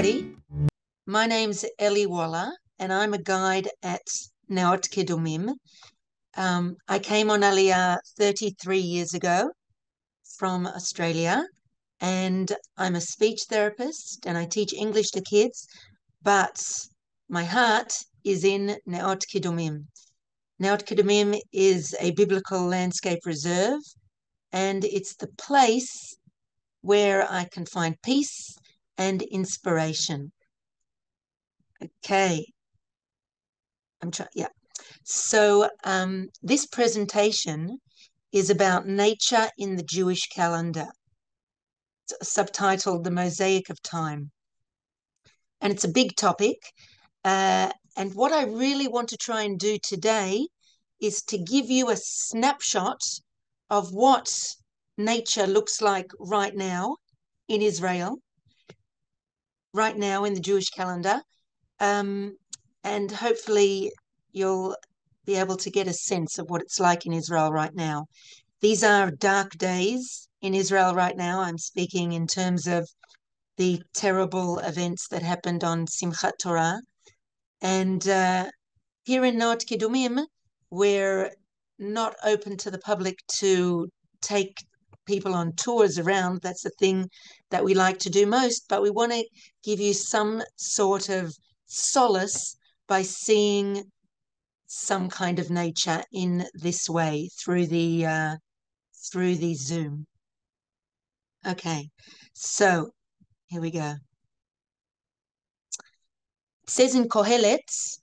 everybody. My name's Elly Waller, and I'm a guide at Neot Kedumim. I came on Aliyah 33 years ago from Australia, and I'm a speech therapist, and I teach English to kids, but my heart is in Neot Kedumim. Neot Kedumim is a biblical landscape reserve, and it's the place where I can find peace and inspiration. Okay. So this presentation is about nature in the Jewish calendar. It's subtitled The Mosaic of Time. And it's a big topic. And what I really want to try and do today is to give you a snapshot of what nature looks like right now in Israel, right now in the Jewish calendar. And hopefully you'll be able to get a sense of what it's like in Israel right now. These are dark days in Israel right now. I'm speaking in terms of the terrible events that happened on Simchat Torah. And here in Neot Kedumim, we're not open to the public to take people on tours around. That's the thing that we like to do most, but we want to give you some sort of solace by seeing some kind of nature in this way through the Zoom. Okay, so here we go. It says in Kohelet,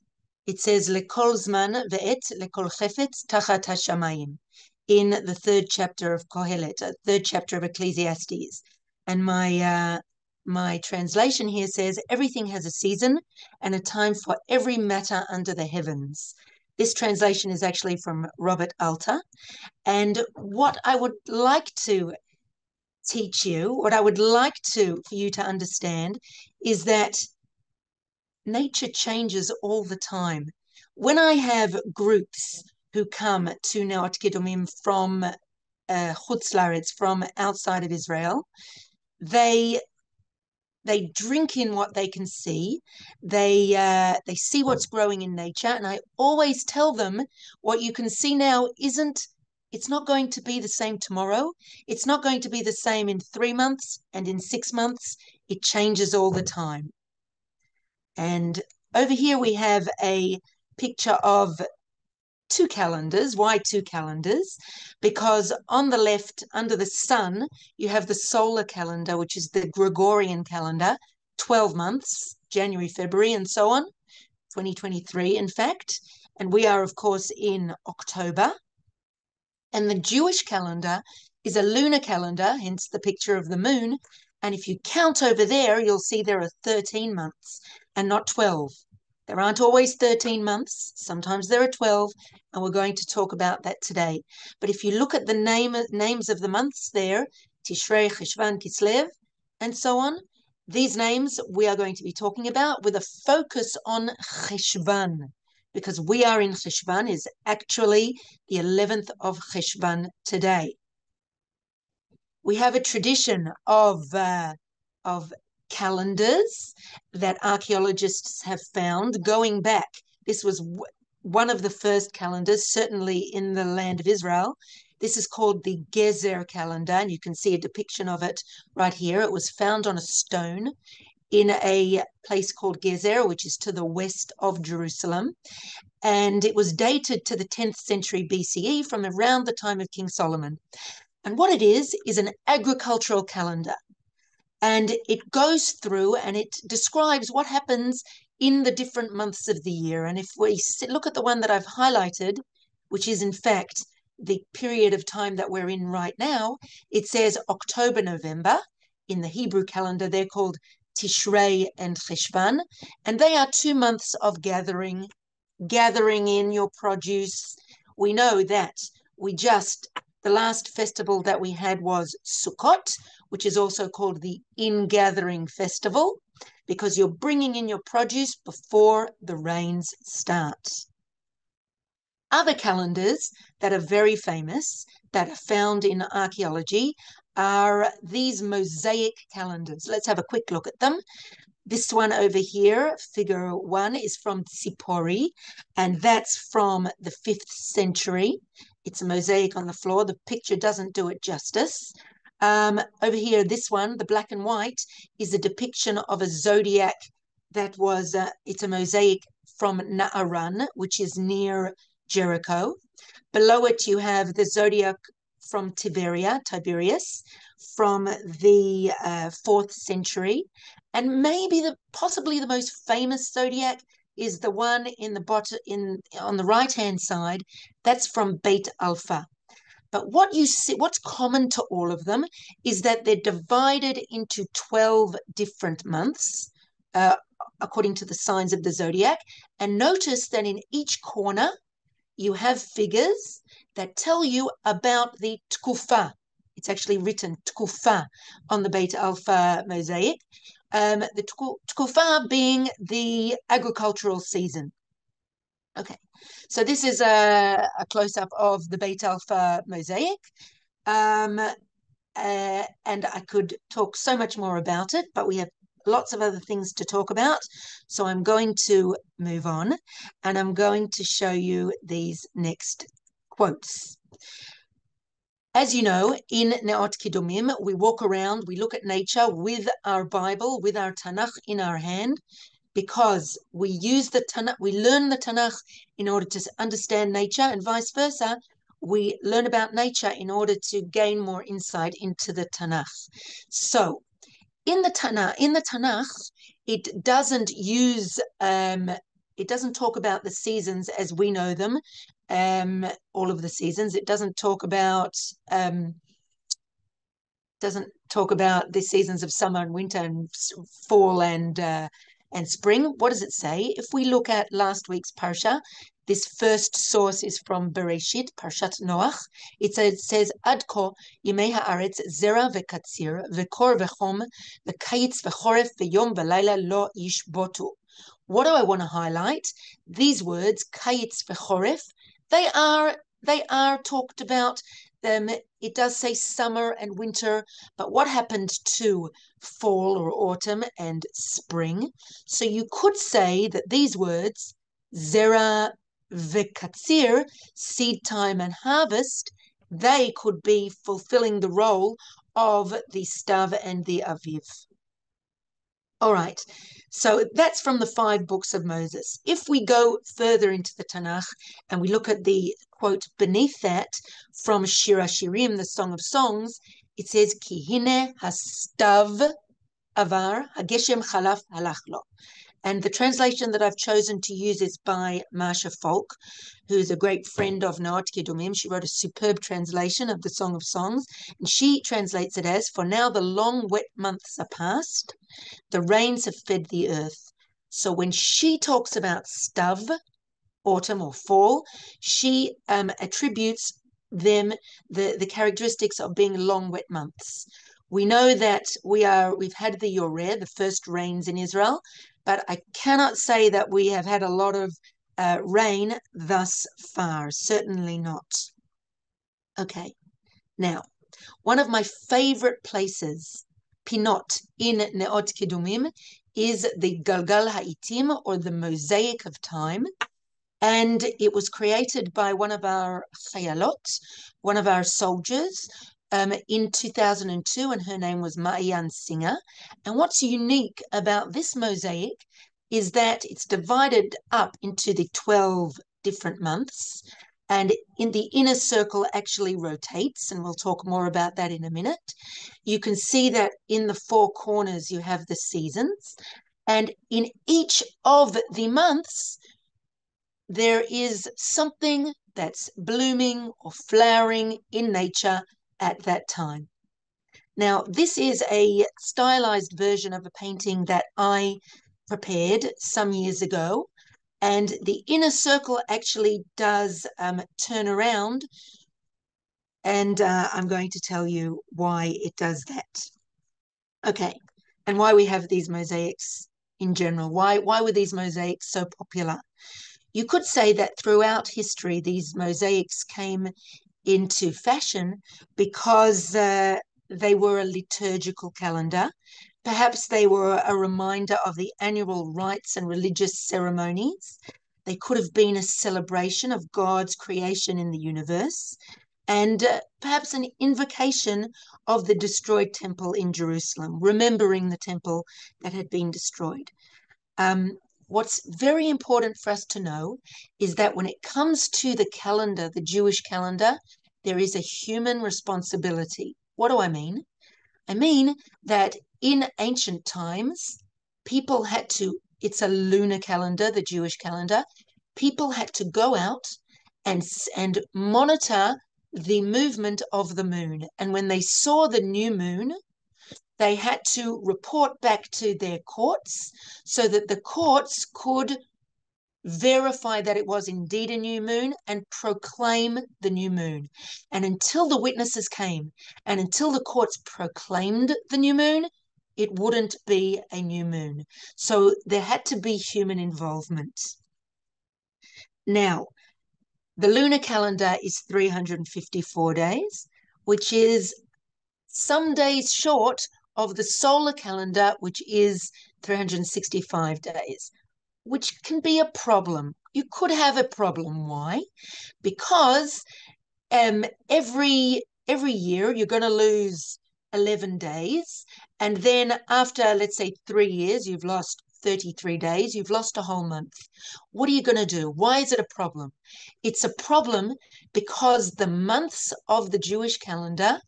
it says lekol zman ve'et lekol chefetz tachat hashamayim, in the third chapter of Kohelet, third chapter of Ecclesiastes, and my translation here says, everything has a season and a time for every matter under the heavens. This translation is actually from Robert Alter. And what I would like to teach you, what I would like for you to understand is that nature changes all the time. When I have groups who come to Neot Kedumim from Chutz La'aretz, from outside of Israel, they drink in what they can see. They see what's growing in nature. And I always tell them what you can see now it's not going to be the same tomorrow. It's not going to be the same in 3 months and in 6 months. It changes all the time. And over here we have a picture of 2 calendars. Why 2 calendars? Because on the left, under the sun, you have the solar calendar, which is the Gregorian calendar, 12 months, January, February, and so on, 2023, in fact. And we are, of course, in October. And the Jewish calendar is a lunar calendar, hence the picture of the moon. And if you count over there, you'll see there are 13 months and not 12. There aren't always 13 months. Sometimes there are 12, and we're going to talk about that today. But if you look at the names of the months there, Tishrei, Cheshvan, Kislev, and so on, these names we are going to be talking about with a focus on Cheshvan, because we are in Cheshvan, is actually the 11th of Cheshvan today. We have a tradition of calendars that archaeologists have found going back. This was one of the first calendars, certainly in the land of Israel. This is called the Gezer calendar, and you can see a depiction of it right here. It was found on a stone in a place called Gezer, which is to the west of Jerusalem. And it was dated to the 10th century BCE, from around the time of King Solomon. And what it is an agricultural calendar. And it goes through and it describes what happens in the different months of the year. And if we look at the one that I've highlighted, which is in fact the period of time that we're in right now, it says October, November. In the Hebrew calendar, they're called Tishrei and Cheshvan. And they are 2 months of gathering in your produce. We know that the last festival that we had was Sukkot, which is also called the ingathering festival, because you're bringing in your produce before the rains start. Other calendars that are very famous, that are found in archaeology, are these mosaic calendars. Let's have a quick look at them. This one over here, figure 1, is from Tzipori, and that's from the 5th century. It's a mosaic on the floor. The picture doesn't do it justice. Over here, this one, the black and white, is a depiction of a zodiac that was, it's a mosaic from Na'aran, which is near Jericho. Below it, you have the zodiac from Tiberius, from the 4th century. And maybe possibly the most famous zodiac is the one in the bottom, on the right-hand side. That's from Beit Alpha. But what you see, what's common to all of them is that they're divided into 12 different months, according to the signs of the zodiac. And notice that in each corner, you have figures that tell you about the tkufa. It's actually written tkufa on the Beit Alpha mosaic. The tkufa being the agricultural season. Okay, so this is a close-up of the Beit Alpha mosaic. And I could talk so much more about it, but we have lots of other things to talk about. So I'm going to move on, and I'm going to show you these next quotes. As you know, in Neot Kedumim, we walk around, we look at nature with our Bible, with our Tanakh in our hand, because we use the Tanakh, we learn the Tanakh in order to understand nature, and vice versa. We learn about nature in order to gain more insight into the Tanakh. So, in the Tanakh, it doesn't use, it doesn't talk about the seasons as we know them, all of the seasons. It doesn't talk about the seasons of summer and winter and fall and spring. What does it say? If we look at last week's parsha, this first source is from Bereshit, Parshat Noach. It says, Ad ko yimei haaretz zera vekatzir vekor vechom vekayitz vechoref veyom velayla lo yishbotu. What do I want to highlight? These words, kayitz vechoref, they are talked about. It does say summer and winter, but what happened to fall or autumn and spring? So you could say that these words, zera vekatzir, seed time and harvest, they could be fulfilling the role of the stav and the aviv. All right, so that's from the 5 books of Moses. If we go further into the Tanakh and we look at the quote beneath that from Shir HaShirim, the Song of Songs, it says, Ki hine hastav avar hageshem chalaf halach lo. And the translation that I've chosen to use is by Marsha Falk, who is a great friend of Neot Kedumim. She wrote a superb translation of the Song of Songs, and she translates it as, for now the long wet months are past, the rains have fed the earth. So when she talks about stav, autumn or fall, she attributes them the characteristics of being long wet months. We know that we've had the Yoreh, the first rains in Israel, but I cannot say that we have had a lot of rain thus far. Certainly not. Okay, now, one of my favorite places, Pinot, in Neot Kedumim, is the Galgal Ha'itim, or the Mosaic of Time. And it was created by one of our chayalot, one of our soldiers, in 2002, and her name was Ma'ayan Singer. And what's unique about this mosaic is that it's divided up into the 12 different months, and in the inner circle actually rotates, and we'll talk more about that in a minute. You can see that in the 4 corners you have the seasons, and in each of the months there is something that's blooming or flowering in nature at that time. Now, this is a stylized version of a painting that I prepared some years ago, and the inner circle actually does turn around, and I'm going to tell you why it does that. Okay, and why we have these mosaics in general. Why were these mosaics so popular? You could say that throughout history, these mosaics came into fashion because they were a liturgical calendar. Perhaps they were a reminder of the annual rites and religious ceremonies. They could have been a celebration of God's creation in the universe, and perhaps an invocation of the destroyed temple in Jerusalem, remembering the temple that had been destroyed. What's very important for us to know is that when it comes to the calendar, the Jewish calendar, there is a human responsibility. What do I mean? I mean that in ancient times, people had to, it's a lunar calendar, the Jewish calendar, people had to go out and monitor the movement of the moon. And when they saw the new moon, they had to report back to their courts so that the courts could verify that it was indeed a new moon and proclaim the new moon. And until the witnesses came and until the courts proclaimed the new moon, it wouldn't be a new moon. So there had to be human involvement. Now, the lunar calendar is 354 days, which is some days short of the solar calendar, which is 365 days. Which can be a problem. You could have a problem. Why? Because every year you're going to lose 11 days, and then after, let's say, 3 years, you've lost 33 days, you've lost a whole month. What are you going to do? Why is it a problem? It's a problem because the months of the Jewish calendar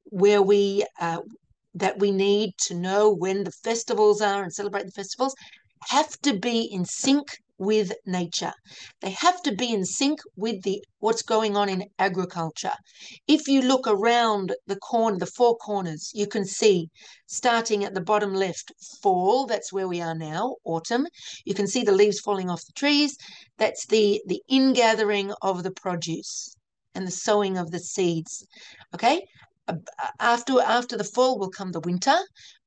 where that we need to know when the festivals are and celebrate the festivals have to be in sync with nature. They have to be in sync with what's going on in agriculture. If you look around the four corners, you can see, starting at the bottom left, fall, that's where we are now, autumn. You can see the leaves falling off the trees. That's the ingathering of the produce and the sowing of the seeds. Okay? After the fall will come the winter,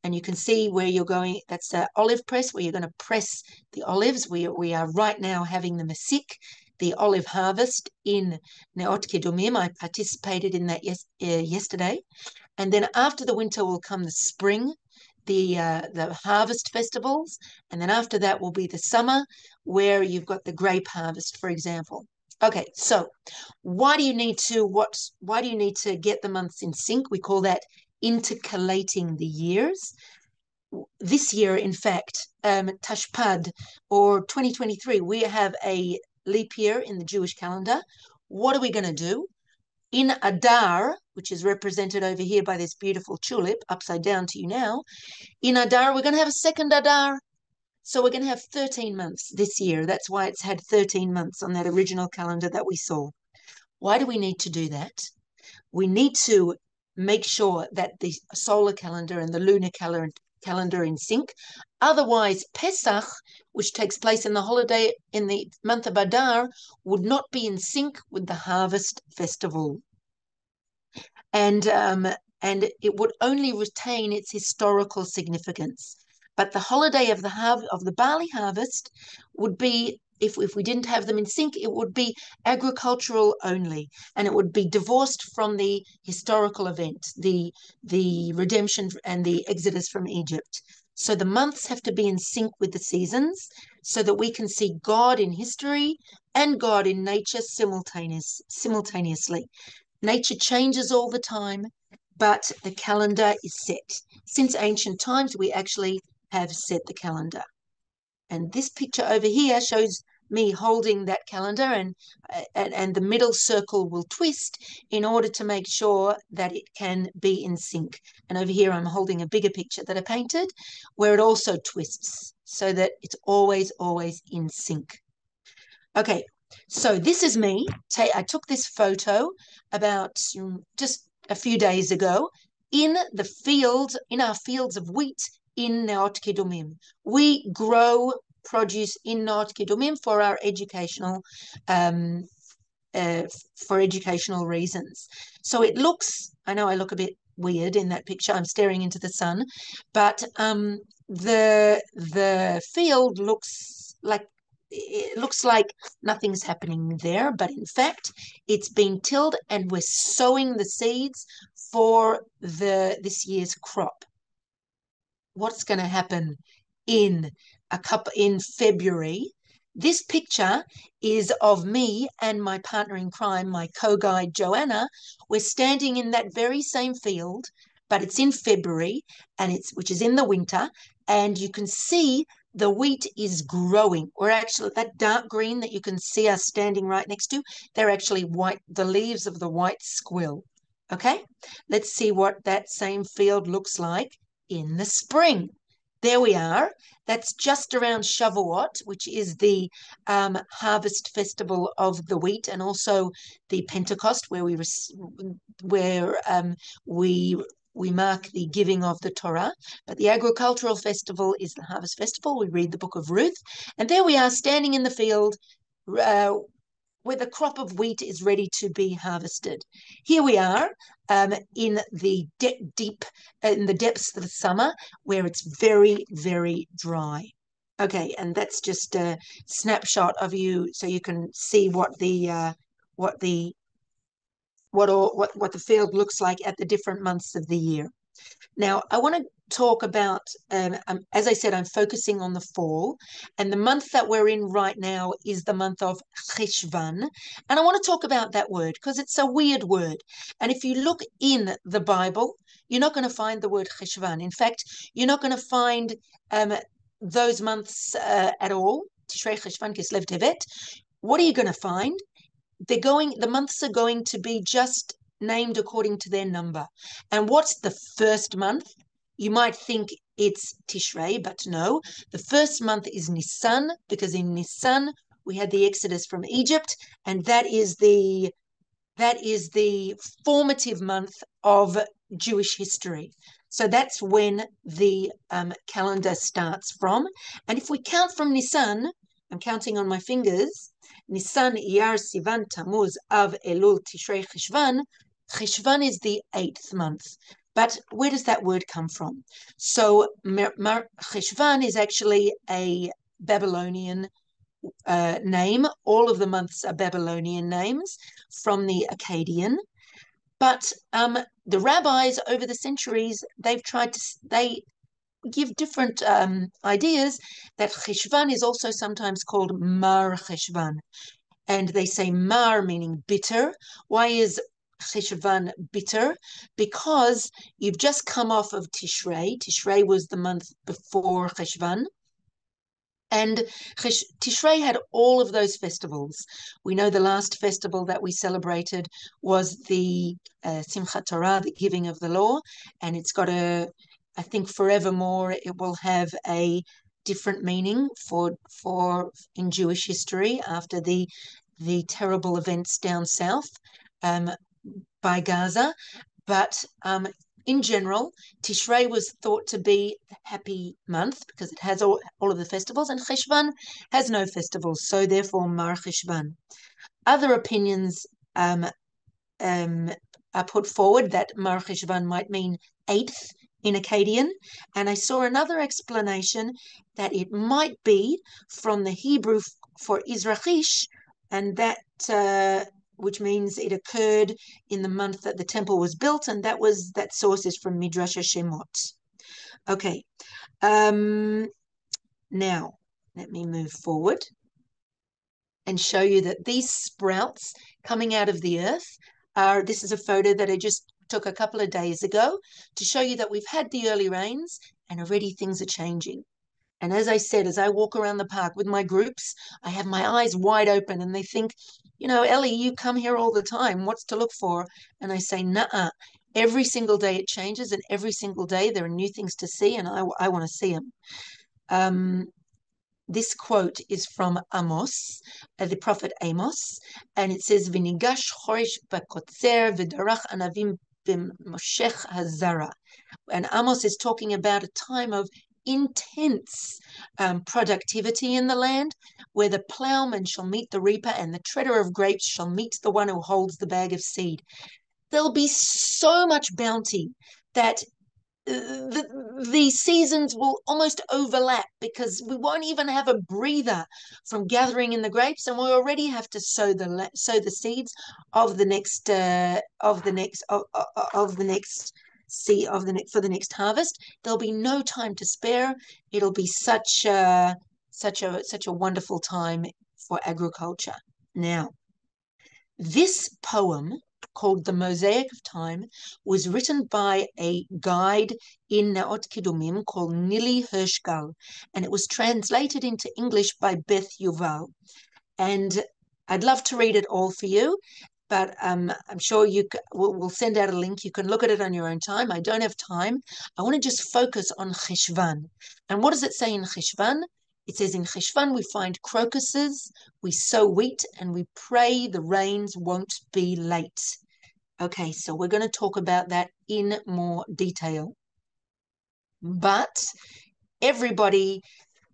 and you can see where you're going. That's the olive press, where you're going to press the olives. We are right now having the Masik, the olive harvest in Neot Kedumim. I participated in that yesterday. And then after the winter will come the spring, the harvest festivals, and then after that will be the summer, where you've got the grape harvest, for example. Okay, so why do you need to get the months in sync? We call that intercalating the years. This year, in fact, Tashpad, or 2023, we have a leap year in the Jewish calendar. What are we going to do? In Adar, which is represented over here by this beautiful tulip, upside down to you now, in Adar, we're going to have a second Adar. So we're going to have 13 months this year. That's why it's had 13 months on that original calendar that we saw. Why do we need to do that? We need to make sure that the solar calendar and the lunar calendar are in sync. Otherwise, Pesach, which takes place in the holiday in the month of Adar, would not be in sync with the harvest festival. And it would only retain its historical significance. But the holiday of the barley harvest would be, if we didn't have them in sync, it would be agricultural only, and it would be divorced from the historical event, the redemption and the exodus from Egypt. So the months have to be in sync with the seasons so that we can see God in history and God in nature simultaneously. Nature changes all the time, but the calendar is set. Since ancient times, we actually have set the calendar. And this picture over here shows me holding that calendar, and the middle circle will twist in order to make sure that it can be in sync. And over here, I'm holding a bigger picture that I painted where it also twists so that it's always in sync. Okay, so this is me. I took this photo about just a few days ago in our fields of wheat in Neot Kedumim. We grow produce in Neot Kedumim for our educational reasons. So it looks, I know I look a bit weird in that picture. I'm staring into the sun, but the field looks like nothing's happening there, but in fact, it's been tilled and we're sowing the seeds for this year's crop. what's going to happen in February. This picture is of me and my partner in crime, my co-guide Joanna. We're standing in that very same field, but it's in February, which is in the winter, and you can see the wheat is growing. We're actually, that dark green that you can see us standing right next to, they're actually white, the leaves of the white squill. Okay, let's see what that same field looks like in the spring. There we are. That's just around Shavuot, which is the harvest festival of the wheat, and also the Pentecost, where we mark the giving of the Torah. But the agricultural festival is the harvest festival. We read the book of Ruth, and there we are standing in the field where the crop of wheat is ready to be harvested. Here we are in the in the depths of the summer, where it's very, very dry. Okay, and that's just a snapshot of you, so you can see what the field looks like at the different months of the year. Now, I want to talk about, as I said, I'm focusing on the fall, and the month that we're in right now is the month of Cheshvan, and I want to talk about that word because it's a weird word, and if you look in the Bible, you're not going to find the word Cheshvan. In fact, you're not going to find those months at all, Tishrei, Cheshvan, Kislev, Tevet. What are you going to find? The months are going to be just named according to their number. And what's the first month? You might think it's Tishrei, but no. The first month is Nisan, because in Nisan we had the Exodus from Egypt, and that is the formative month of Jewish history. So that's when the calendar starts from. And if we count from Nisan, I'm counting on my fingers, Nisan, Iyar, Sivan, Tammuz, Av, Elul, Tishrei, Cheshvan. Cheshvan is the 8th month. But where does that word come from? So Cheshvan is actually a Babylonian name. All of the months are Babylonian names from the Akkadian. But the rabbis over the centuries, they give different ideas that Cheshvan is also sometimes called Mar Cheshvan. And they say Mar meaning bitter. Why is Cheshvan bitter? Because you've just come off of Tishrei. Tishrei was the month before Cheshvan. And Tishrei had all of those festivals. We know the last festival that we celebrated was the Simchat Torah, the giving of the law, and it's got I think forevermore it will have a different meaning for in Jewish history after the terrible events down south by Gaza. But in general, Tishrei was thought to be the happy month because it has all of the festivals, and Cheshvan has no festivals, so therefore Mar Cheshvan. Other opinions are put forward that Mar Cheshvan might mean 8th in Akkadian, and I saw another explanation that it might be from the Hebrew for Izrachish, and that which means it occurred in the month that the temple was built, and that source is from Midrash Shemot. Okay, now let me move forward and show you that these sprouts coming out of the earth this is a photo that I just took a couple of days ago to show you that we've had the early rains and already things are changing. And as I said, as I walk around the park with my groups, I have my eyes wide open and they think, Elly, you come here all the time. What's to look for? And I say, nuh-uh. Every single day it changes, and every single day there are new things to see, and I want to see them. This quote is from Amos, the prophet Amos, and it says, "V'nigash chorish b'kotzer v'darach anavim b'moshech hazara." And Amos is talking about a time of intense productivity in the land, where the plowman shall meet the reaper and the treader of grapes shall meet the one who holds the bag of seed. There'll be so much bounty that the seasons will almost overlap, because we won't even have a breather from gathering in the grapes, and we already have to sow the seeds of the next for the next harvest. There'll be no time to spare. It'll be such a wonderful time for agriculture. Now, this poem, called The Mosaic of Time, was written by a guide in Neot Kedumim called Neely Hirschgal, and it was translated into English by Beth Yuval. And I'd love to read it all for you, but I'm sure we'll send out a link. You can look at it on your own time. I don't have time. I want to just focus on Cheshvan. And what does it say in Cheshvan? It says in Cheshvan we find crocuses, we sow wheat, and we pray the rains won't be late. Okay, so we're going to talk about that in more detail. But everybody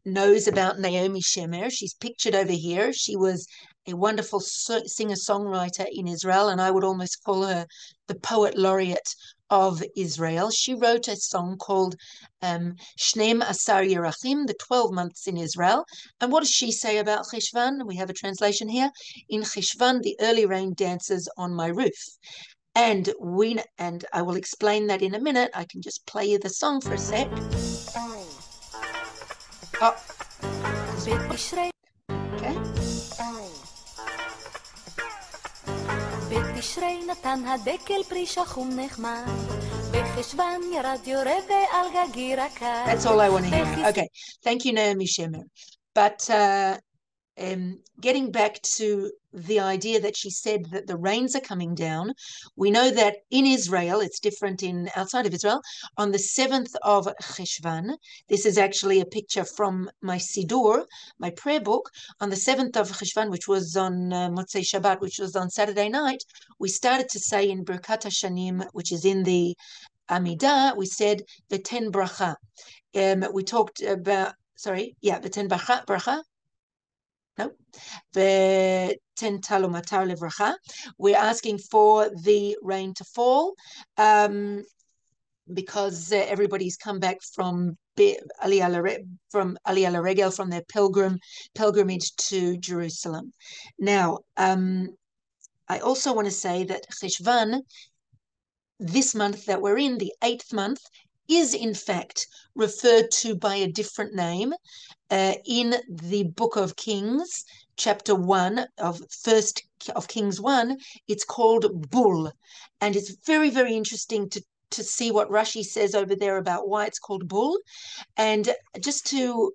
knows about Naomi Shemer. She's pictured over here. She was a wonderful singer-songwriter in Israel, and I would almost call her the poet laureate of Israel. She wrote a song called Shneim Asar Yerachim, the 12 months in Israel. And what does she say about Cheshvan? We have a translation here. In Cheshvan, the early rain dances on my roof. And I will explain that in a minute. I can just play you the song for a sec. Oh. Okay. בתשרי נתן הדקל פרי שחום נחמד, בחשוון ירד יורה ועל גגי רקד. That's all I want to hear. Okay, thank you, Naomi Shemer. But getting back to the idea that she said that the rains are coming down, we know that in Israel, it's different in outside of Israel, on the 7th of Cheshvan, this is actually a picture from my Siddur, my prayer book, on the 7th of Cheshvan, which was on Motzei Shabbat, which was on Saturday night, we started to say in Birkat HaShanim, which is in the Amidah, we said the 10 bracha. We talked about, the 10 bracha, no, the ten talomatar levracha. We're asking for the rain to fall because everybody's come back from Aliyah L'Regel, from their pilgrimage to Jerusalem. Now, I also want to say that Cheshvan, this month that we're in, the 8th month, is in fact referred to by a different name in the Book of Kings, chapter 1 of Kings 1. It's called Bul, and it's very, very interesting to see what Rashi says over there about why it's called Bul. And just to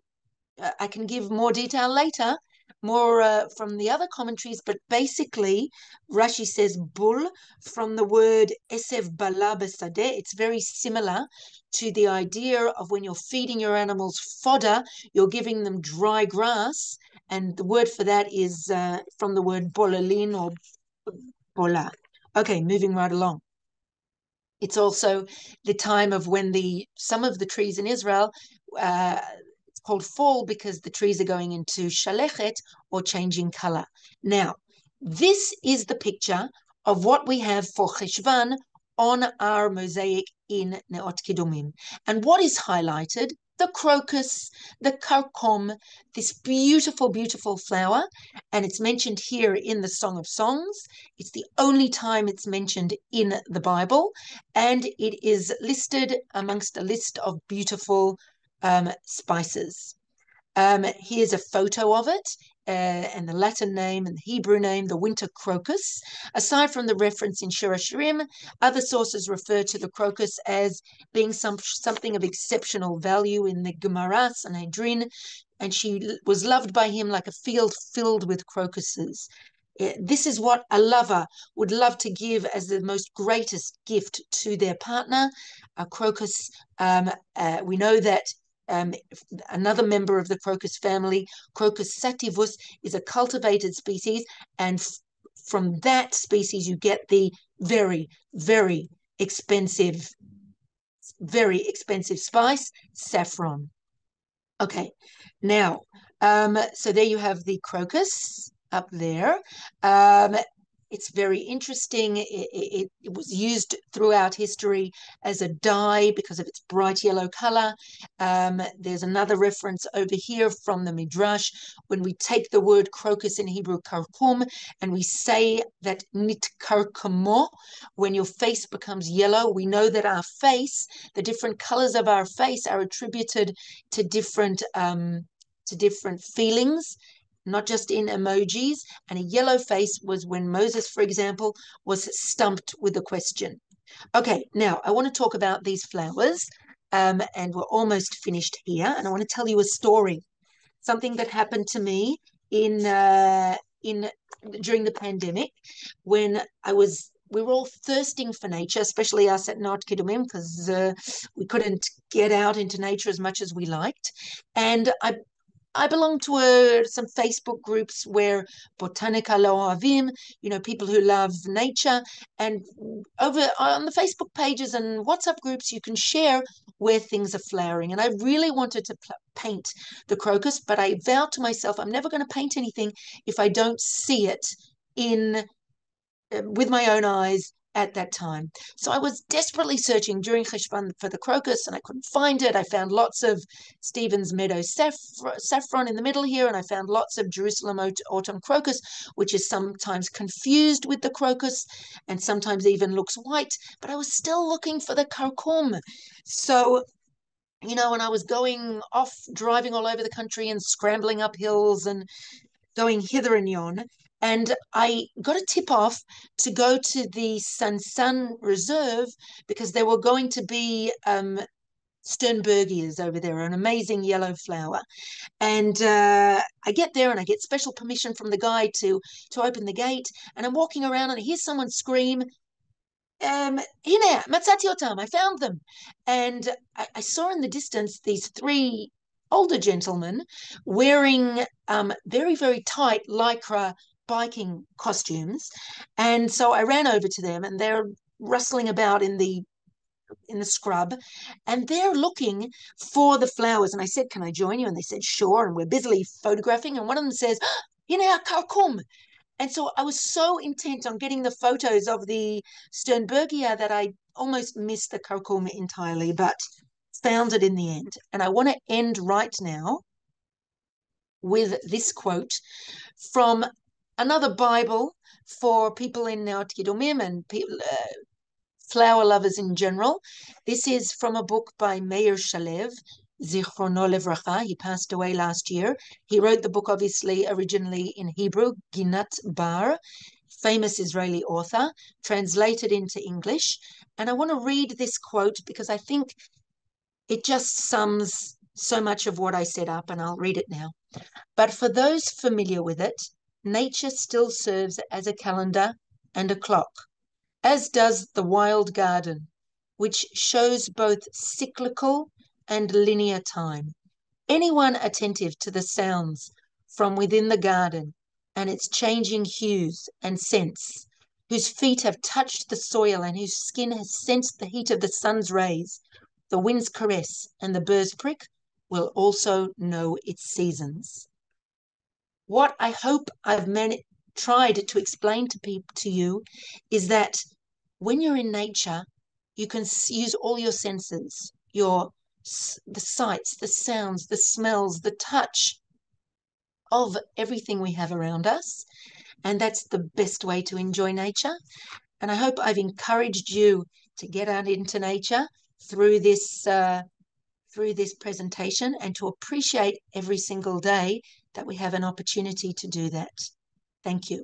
I can give more detail later, more from the other commentaries, but basically Rashi says Bul from the word Esev Bala Besadeh. It's very similar to the idea of when you're feeding your animals fodder, you're giving them dry grass, and the word for that is from the word bolalin or bola. Okay, moving right along. It's also the time of when some of the trees in Israel, it's called fall because the trees are going into shalechet or changing color. Now, this is the picture of what we have for Cheshvan on our mosaic in Neot Kedumim. And what is highlighted? The crocus, the karkom, this beautiful, beautiful flower. And it's mentioned here in the Song of Songs. It's the only time it's mentioned in the Bible. And it is listed amongst a list of beautiful spices. Here's a photo of it, and the Latin name and the Hebrew name, the winter crocus. Aside from the reference in Shir Hashirim, other sources refer to the crocus as being something of exceptional value in the Gemara, Sanhedrin, and she was loved by him like a field filled with crocuses. This is what a lover would love to give as the most greatest gift to their partner, a crocus. We know that another member of the crocus family, Crocus sativus, is a cultivated species, and from that species you get the very, very expensive spice, saffron. Okay, now, so there you have the crocus up there. It's very interesting. It was used throughout history as a dye because of its bright yellow color. There's another reference over here from the Midrash when we take the word crocus in Hebrew, karkum, and we say that nitkarkamo, when your face becomes yellow, we know that our face, the different colors of our face, are attributed to different feelings, not just in emojis. And a yellow face was when Moses, for example, was stumped with a question. Okay, now I want to talk about these flowers, and we're almost finished here. And I want to tell you a story, something that happened to me in during the pandemic when we were all thirsting for nature, especially us at Neot Kedumim, because we couldn't get out into nature as much as we liked. And I belong to some Facebook groups where Botanica Lo Ohavim, people who love nature, and over on the Facebook pages and WhatsApp groups, you can share where things are flowering. And I really wanted to paint the crocus, but I vowed to myself, I'm never going to paint anything if I don't see it with my own eyes at that time. So I was desperately searching during Cheshvan for the crocus, and I couldn't find it. I found lots of Stephen's Meadow saffron in the middle here, and I found lots of Jerusalem autumn crocus, which is sometimes confused with the crocus and sometimes even looks white, but I was still looking for the karkum. So when I was going off, driving all over the country and scrambling up hills and going hither and yon, and I got a tip off to go to the Sansan Reserve because there were going to be Sternbergias over there, an amazing yellow flower. And I get there and I get special permission from the guide to open the gate. And I'm walking around and I hear someone scream, Hine, matzati otam, I found them. And I saw in the distance these three older gentlemen wearing very, very tight lycra biking costumes. And so I ran over to them, and they're rustling about in the scrub, and they're looking for the flowers. And I said, can I join you? And they said, sure. And we're busily photographing. And one of them says, Hine karkum. And so I was so intent on getting the photos of the Sternbergia that I almost missed the karkum entirely, but found it in the end. And I want to end right now with this quote from another Bible for people in Neot Kedumim and flower lovers in general. This is from a book by Meir Shalev, Zichrono Levracha. He passed away last year. He wrote the book, obviously, originally in Hebrew, Ginat Bar, famous Israeli author, translated into English. And I want to read this quote because I think it just sums so much of what I set up, and I'll read it now. But for those familiar with it, nature still serves as a calendar and a clock, as does the wild garden, which shows both cyclical and linear time. Anyone attentive to the sounds from within the garden and its changing hues and scents, whose feet have touched the soil and whose skin has sensed the heat of the sun's rays, the wind's caress, and the bird's prick, will also know its seasons. What I hope I've tried to explain to you is that when you're in nature, you can use all your senses, the sights, the sounds, the smells, the touch of everything we have around us. And that's the best way to enjoy nature. And I hope I've encouraged you to get out into nature through this presentation and to appreciate every single day that we have an opportunity to do that. Thank you.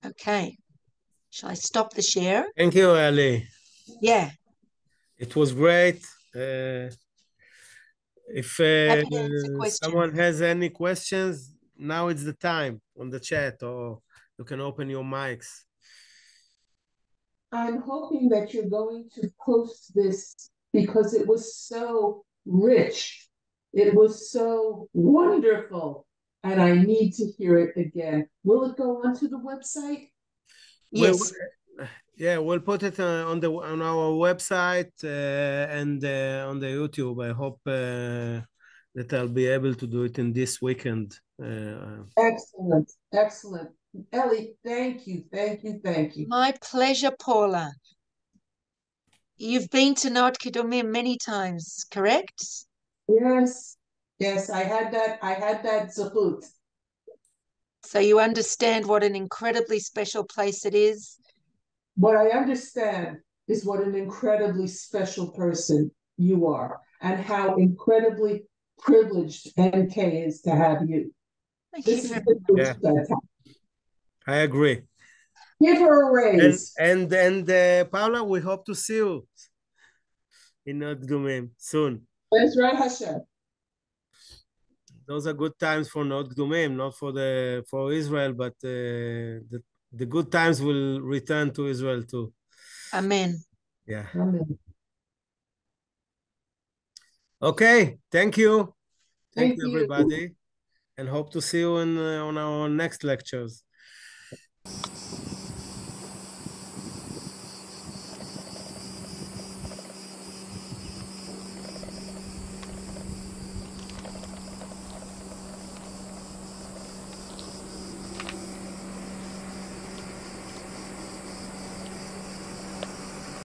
Okay. Shall I stop the share? Thank you, Elly. Yeah. It was great. If someone has any questions, now it's the time on the chat, or you can open your mics. I'm hoping that you're going to post this because it was so rich. It was so wonderful. And I need to hear it again. Will it go onto the website? Yes. We'll put it on our website and on the YouTube. I hope that I'll be able to do it in this weekend. Excellent. Elly, thank you, thank you, thank you. My pleasure, Paula. You've been to Neot Kedumim many times, correct? Yes, yes, I had that zechut. So you understand what an incredibly special place it is? What I understand is what an incredibly special person you are and how incredibly privileged NK is to have you. Thank This you is very much. the I agree. Give her a raise. And Paula, we hope to see you in Neot Kedumim soon. Ezra Hashem. Those are good times for Neot Kedumim, not for Israel, but the good times will return to Israel too. Amen. Yeah. Amen. Okay. Thank you. Thank Thank you, you. everybody, and hope to see you on our next lectures.